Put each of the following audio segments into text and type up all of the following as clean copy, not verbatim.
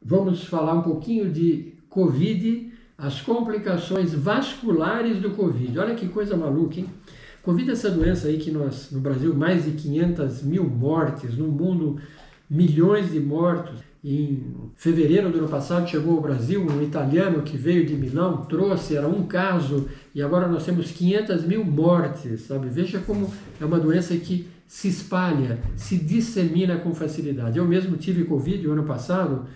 vamos falar um pouquinho de Covid, as complicações vasculares do Covid. Olha que coisa maluca, hein? Covid é essa doença aí que nós, no Brasil, mais de 500 mil mortes, no mundo, milhões de mortos. Em fevereiro do ano passado chegou ao Brasil um italiano que veio de Milão, trouxe, era um caso, e agora nós temos 500 mil mortes, sabe? Veja como é uma doença que se espalha, se dissemina com facilidade. Eu mesmo tive Covid o ano passado,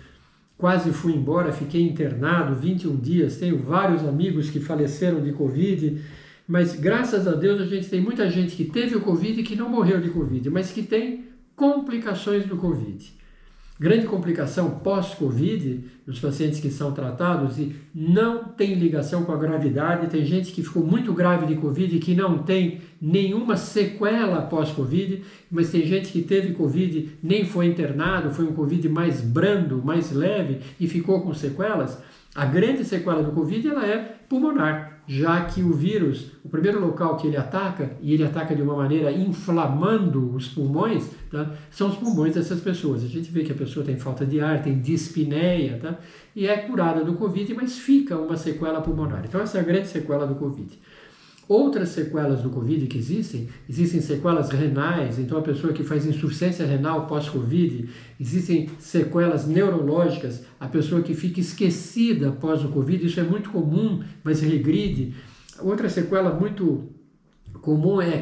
quase fui embora, fiquei internado 21 dias, tenho vários amigos que faleceram de Covid, mas graças a Deus a gente tem muita gente que teve o Covid e que não morreu de Covid, mas que tem complicações do Covid. Grande complicação pós-Covid, nos pacientes que são tratados e não tem ligação com a gravidade, tem gente que ficou muito grave de Covid e que não tem nenhuma sequela pós-Covid, mas tem gente que teve Covid, nem foi internado, foi um Covid mais brando, mais leve e ficou com sequelas. A grande sequela do Covid ela é pulmonar, já que o vírus, o primeiro local que ele ataca, e ele ataca de uma maneira inflamando os pulmões, tá? São os pulmões dessas pessoas. A gente vê que a pessoa tem falta de ar, tem dispneia, tá? E é curada do Covid, mas fica uma sequela pulmonar. Então essa é a grande sequela do Covid. Outras sequelas do Covid que existem sequelas renais, então a pessoa que faz insuficiência renal pós-Covid, existem sequelas neurológicas, a pessoa que fica esquecida após o Covid, isso é muito comum, mas regride. Outra sequela muito comum é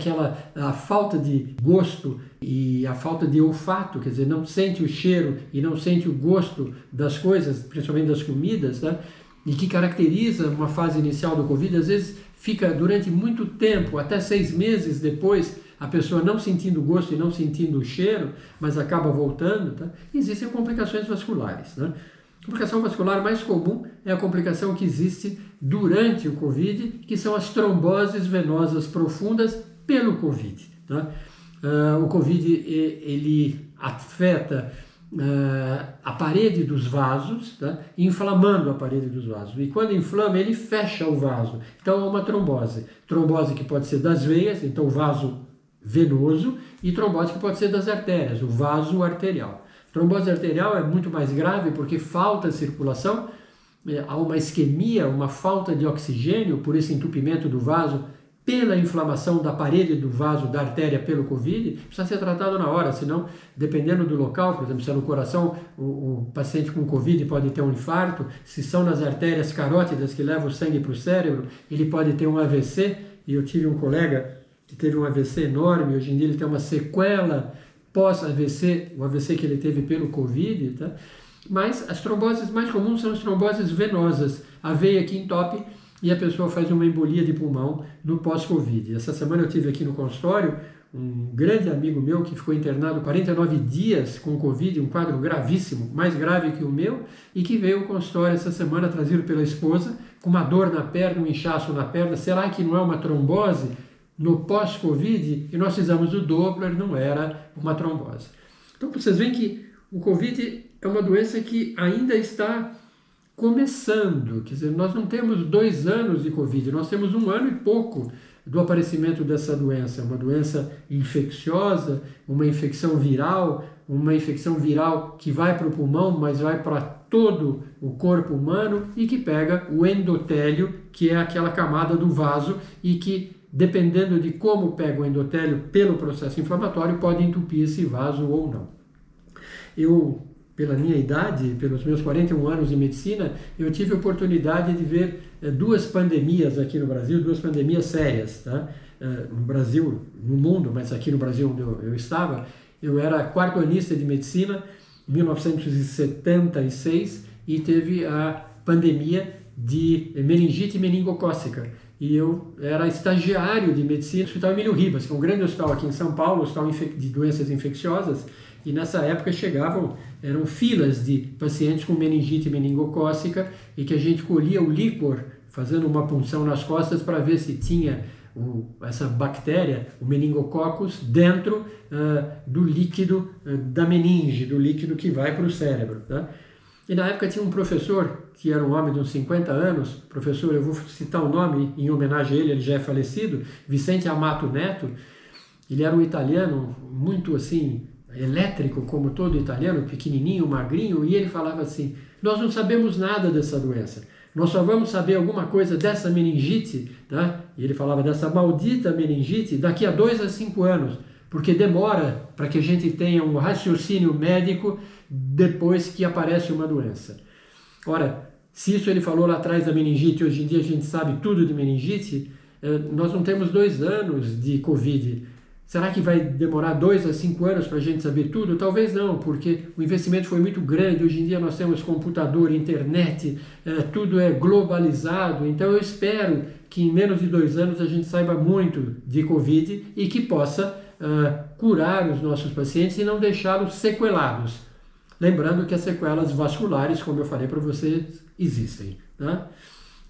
a falta de gosto e a falta de olfato, quer dizer, não sente o cheiro e não sente o gosto das coisas, principalmente das comidas, né? E que caracteriza uma fase inicial do Covid, às vezes fica durante muito tempo, até 6 meses depois, a pessoa não sentindo o gosto e não sentindo o cheiro, mas acaba voltando, tá? Existem complicações vasculares, né? A complicação vascular mais comum é a complicação que existe durante o Covid, que são as tromboses venosas profundas pelo Covid, tá? O Covid, ele afeta a parede dos vasos, tá? Inflamando a parede dos vasos. E quando inflama, ele fecha o vaso. Então é uma trombose. Trombose que pode ser das veias, então o vaso venoso, e trombose que pode ser das artérias, o vaso arterial. Trombose arterial é muito mais grave porque falta circulação, há uma isquemia, uma falta de oxigênio por esse entupimento do vaso, pela inflamação da parede do vaso, da artéria pelo Covid, precisa ser tratado na hora, senão, dependendo do local, por exemplo, se é no coração, o paciente com Covid pode ter um infarto, se são nas artérias carótidas que levam o sangue para o cérebro, ele pode ter um AVC, e eu tive um colega que teve um AVC enorme, hoje em dia ele tem uma sequela pós-AVC, o AVC que ele teve pelo Covid, tá? Mas as tromboses mais comuns são as tromboses venosas, a veia que entope, e a pessoa faz uma embolia de pulmão no pós-Covid. Essa semana eu tive aqui no consultório um grande amigo meu que ficou internado 49 dias com Covid, um quadro gravíssimo, mais grave que o meu, e que veio ao consultório essa semana trazido pela esposa, com uma dor na perna, um inchaço na perna. Será que não é uma trombose no pós-Covid? E nós fizemos o Doppler, não era uma trombose. Então vocês veem que o Covid é uma doença que ainda está começando, quer dizer, nós não temos 2 anos de Covid, nós temos 1 ano e pouco do aparecimento dessa doença, uma doença infecciosa, uma infecção viral que vai para o pulmão, mas vai para todo o corpo humano e que pega o endotélio, que é aquela camada do vaso e que, dependendo de como pega o endotélio pelo processo inflamatório, pode entupir esse vaso ou não. Eu, pela minha idade, pelos meus 41 anos de medicina, eu tive a oportunidade de ver 2 pandemias aqui no Brasil, 2 pandemias sérias, tá? No Brasil, no mundo, mas aqui no Brasil onde eu estava, eu era quarto-anista de medicina, em 1976, e teve a pandemia de meningite meningocócica. E eu era estagiário de medicina no Hospital Emílio Ribas, que é um grande hospital aqui em São Paulo, hospital de doenças infecciosas, e nessa época eram filas de pacientes com meningite meningocócica e que a gente colhia o líquor, fazendo uma punção nas costas para ver se tinha essa bactéria, o meningococcus, dentro do líquido da meninge, do líquido que vai para o cérebro, tá? E na época tinha um professor, que era um homem de uns 50 anos, professor, eu vou citar o nome em homenagem a ele, ele já é falecido, Vicente Amato Neto. Ele era um italiano muito assim, elétrico, como todo italiano, pequenininho, magrinho, e ele falava assim: nós não sabemos nada dessa doença, nós só vamos saber alguma coisa dessa meningite, tá? E ele falava dessa maldita meningite daqui a 2 a 5 anos, porque demora para que a gente tenha um raciocínio médico depois que aparece uma doença. Ora, se isso ele falou lá atrás da meningite, hoje em dia a gente sabe tudo de meningite, nós não temos 2 anos de Covid. Será que vai demorar 2 a 5 anos para a gente saber tudo? Talvez não, porque o investimento foi muito grande. Hoje em dia nós temos computador, internet, tudo é globalizado. Então eu espero que em menos de 2 anos a gente saiba muito de Covid e que possa curar os nossos pacientes e não deixá-los sequelados. Lembrando que as sequelas vasculares, como eu falei para vocês, existem. Tá?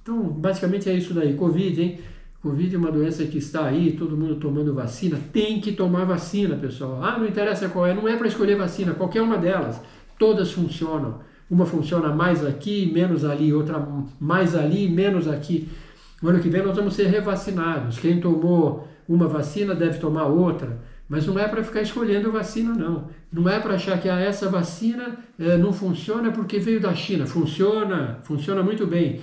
Então, basicamente é isso daí. Covid, hein? Covid é uma doença que está aí, todo mundo tomando vacina. Tem que tomar vacina, pessoal. Ah, não interessa qual é, não é para escolher vacina, qualquer uma delas. Todas funcionam. Uma funciona mais aqui, menos ali, outra mais ali, menos aqui. No ano que vem nós vamos ser revacinados. Quem tomou uma vacina deve tomar outra. Mas não é para ficar escolhendo vacina, não. Não é para achar que essa vacina não funciona porque veio da China. Funciona, funciona muito bem.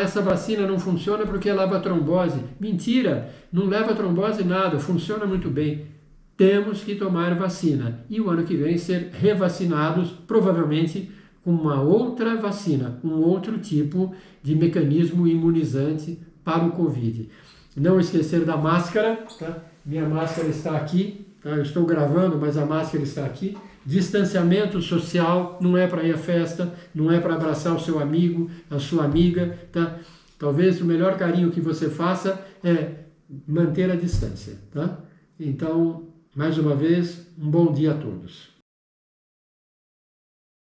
Essa vacina não funciona porque leva trombose. Mentira, não leva trombose nada, funciona muito bem. Temos que tomar vacina. E o ano que vem ser revacinados, provavelmente com uma outra vacina, um outro tipo de mecanismo imunizante para o Covid. Não esquecer da máscara, tá? Minha máscara está aqui. Eu estou gravando, mas a máscara está aqui. Distanciamento social, não é para ir à festa, não é para abraçar o seu amigo, a sua amiga, tá? Talvez o melhor carinho que você faça é manter a distância, tá? Então, mais uma vez, um bom dia a todos.